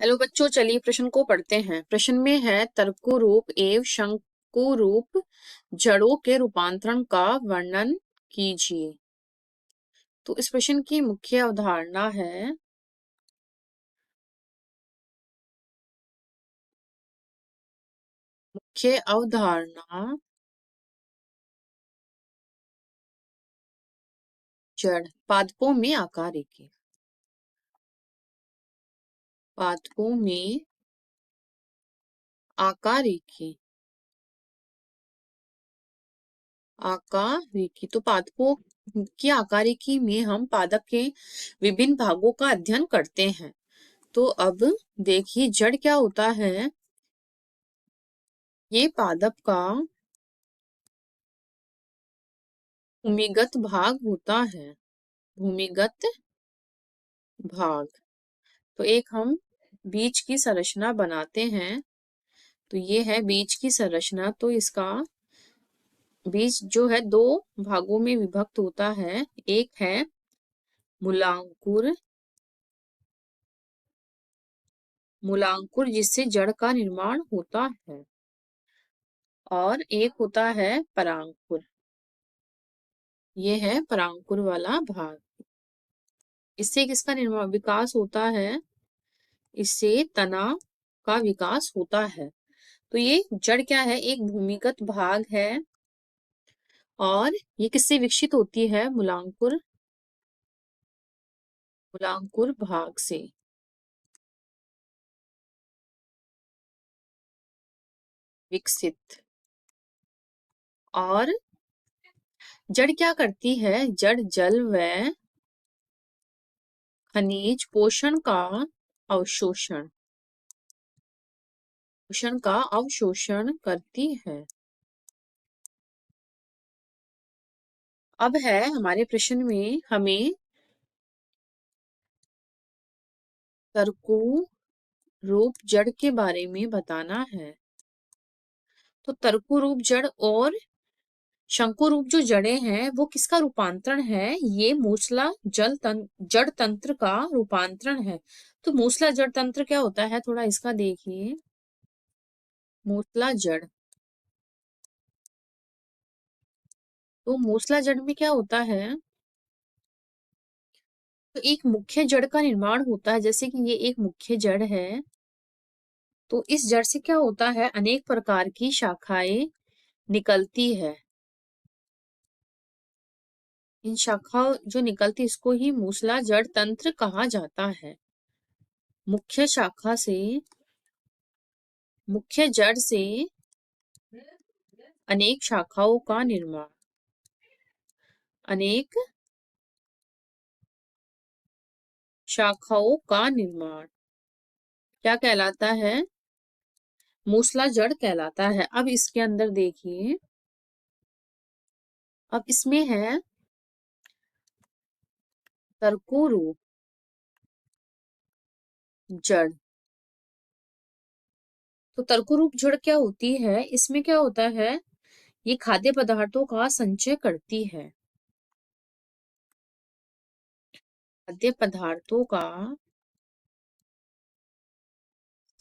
Hello बच्चों, चलिए प्रश्न को पढ़ते हैं। प्रश्न में है तर्करूप एवं शंकुरूप जड़ों के रूपांतरण का वर्णन कीजिए। तो इस प्रश्न की मुख्य अवधारणा है जड़ पादपों में आकार रेखी। पादपों में आकार रेखी। आकार रेखी तो पादपों की आकार रेखी में हम पादप के विभिन्न भागों का अध्ययन करते हैं। तो अब देखिए जड़ क्या होता है। ये पादप का भूमिगत भाग होता है। भूमिगत भाग। तो एक हम बीज की संरचना बनाते हैं। तो ये है बीज की संरचना। तो इसका बीज जो है दो भागों में विभक्त होता है। एक है मूलांकुर। मूलांकुर जिससे जड़ का निर्माण होता है। और एक होता है परांकुर। ये है परांकुर वाला भाग। इससे किसका निर्माण विकास होता है। इससे तना का विकास होता है। तो ये जड़ क्या है, एक भूमिगत भाग है। और ये किससे विकसित होती है, मूलांकुर। मूलांकुर भाग से विकसित। और जड़ क्या करती है, जड़ जल व खनिज पोषण का अवशोषण करती है। अब है हमारे प्रश्न में हमें तर्करूप जड़ के बारे में बताना है। तो तर्करूप जड़ और शंकुरूप जो जड़ें हैं वो किसका रूपांतरण है, ये मूसला जड़ तंत्र का रूपांतरण है। तो मूसला जड़ तंत्र क्या होता है, थोड़ा इसका देखिए। मूसला जड़। तो मूसला जड़ में क्या होता है, तो एक मुख्य जड़ का निर्माण होता है। जैसे कि ये एक मुख्य जड़ है। तो इस जड़ से क्या होता है, अनेक प्रकार की शाखाएं निकलती है। इन शाखाओं जो निकलती इसको ही मूसला जड़ तंत्र कहा जाता है। मुख्य शाखा से, मुख्य जड़ से अनेक शाखाओं का निर्माण। अनेक शाखाओं का निर्माण क्या कहलाता है, मूसला जड़ कहलाता है। अब इसके अंदर देखिए, अब इसमें है तर्करूप जड़। तो तर्करूप जड़ क्या होती है, इसमें क्या होता है, ये खाद्य पदार्थों का संचय करती है। खाद्य पदार्थों का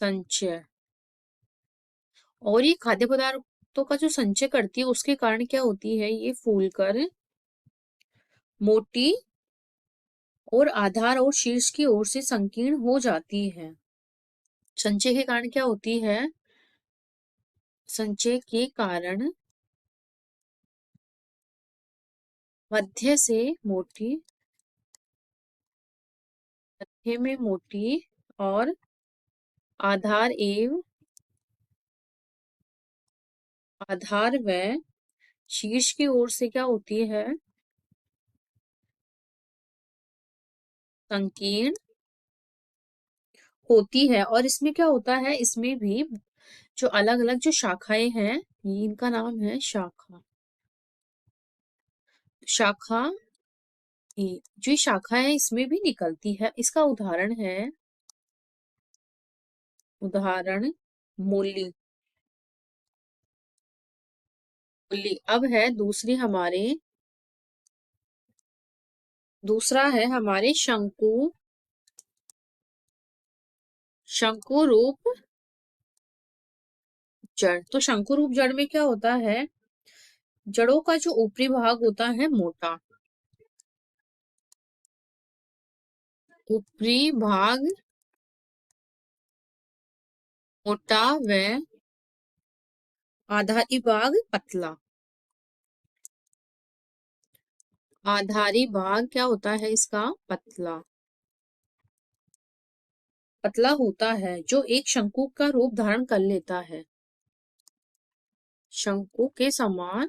संचय। और ये खाद्य पदार्थों का जो संचय करती है उसके कारण क्या होती है, ये फूलकर मोटी और आधार और शीर्ष की ओर से संकीर्ण हो जाती है। संचय के कारण क्या होती है, संचय के कारण मध्य से मोटी, मध्य में मोटी और आधार एवं आधार व शीर्ष की ओर से क्या होती है, संकीर्ण होती है। और इसमें क्या होता है, इसमें भी जो अलग अलग जो शाखाएं हैं, ये इनका नाम है शाखा। शाखा, जो शाखा है इसमें भी निकलती है। इसका उदाहरण है, उदाहरण मूली। मूली। अब है दूसरी हमारे, दूसरा है हमारे शंकु शंकु रूप जड़। तो शंकु रूप जड़ में क्या होता है, जड़ों का जो ऊपरी भाग होता है मोटा, ऊपरी भाग मोटा व आधारी भाग पतला। आधारी भाग क्या होता है इसका, पतला। पतला होता है जो एक शंकु का रूप धारण कर लेता है, शंकु के समान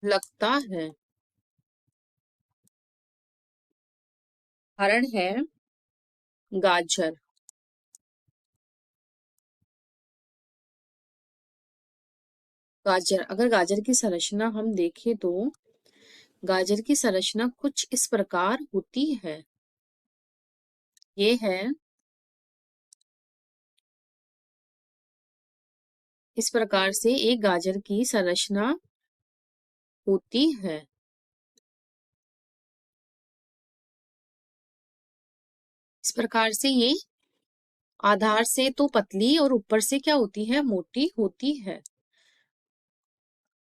लगता है। उदाहरण है गाजर। गाजर, अगर गाजर की संरचना हम देखें तो गाजर की संरचना कुछ इस प्रकार होती है। ये है, इस प्रकार से एक गाजर की संरचना होती है। इस प्रकार से ये आधार से तो पतली और ऊपर से क्या होती है, मोटी होती है।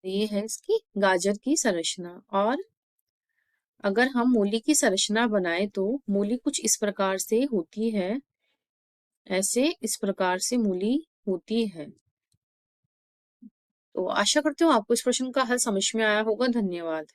ये है इसकी गाजर की संरचना। और अगर हम मूली की संरचना बनाए तो मूली कुछ इस प्रकार से होती है, ऐसे इस प्रकार से मूली होती है। तो आशा करती हूँ आपको इस प्रश्न का हल समझ में आया होगा। धन्यवाद।